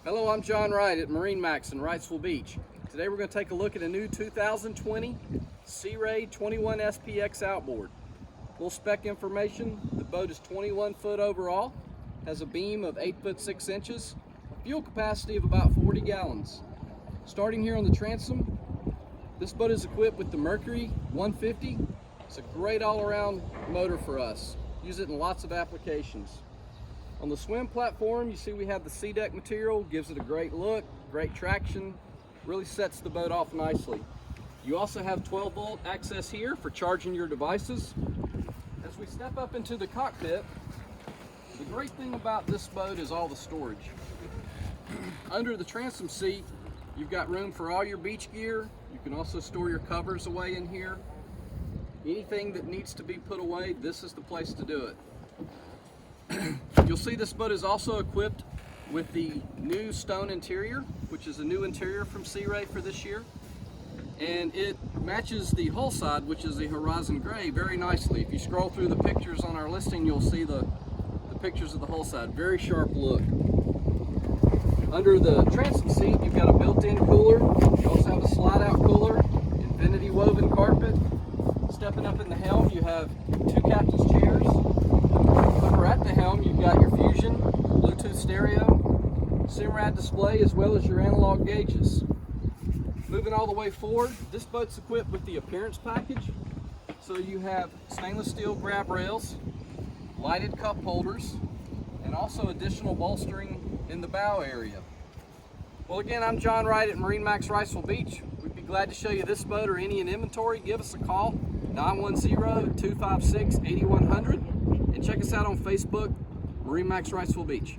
Hello, I'm John Wright at MarineMax in Wrightsville Beach. Today we're going to take a look at a new 2020 Sea Ray 21 SPX outboard. Full spec information. The boat is 21 foot overall, has a beam of 8 foot 6 inches, a fuel capacity of about 40 gallons. Starting here on the transom, this boat is equipped with the Mercury 150. It's a great all-around motor for us. Use it in lots of applications. On the swim platform, you see we have the sea deck material, gives it a great look, great traction, really sets the boat off nicely. You also have 12 volt access here for charging your devices. As we step up into the cockpit, the great thing about this boat is all the storage. Under the transom seat, you've got room for all your beach gear. You can also store your covers away in here. Anything that needs to be put away, this is the place to do it. You'll see this boat is also equipped with the new stone interior, which is a new interior from Sea Ray for this year. And it matches the hull side, which is the horizon gray, very nicely. If you scroll through the pictures on our listing, you'll see the pictures of the hull side. Very sharp look. Under the transom seat, you've got a built-in cooler. You also have a slide-out cooler, infinity woven carpet. Stepping up in the helm, you have two captain's chairs. Over at the helm, you've got your Fusion, Bluetooth stereo, SIMRAD display, as well as your analog gauges. Moving all the way forward, this boat's equipped with the appearance package. So you have stainless steel grab rails, lighted cup holders, and also additional bolstering in the bow area. Well, again, I'm John Wright at MarineMax Wrightsville Beach. We'd be glad to show you this boat or any in inventory. Give us a call, 910-256-8100. And check us out on Facebook, MarineMax Wrightsville Beach.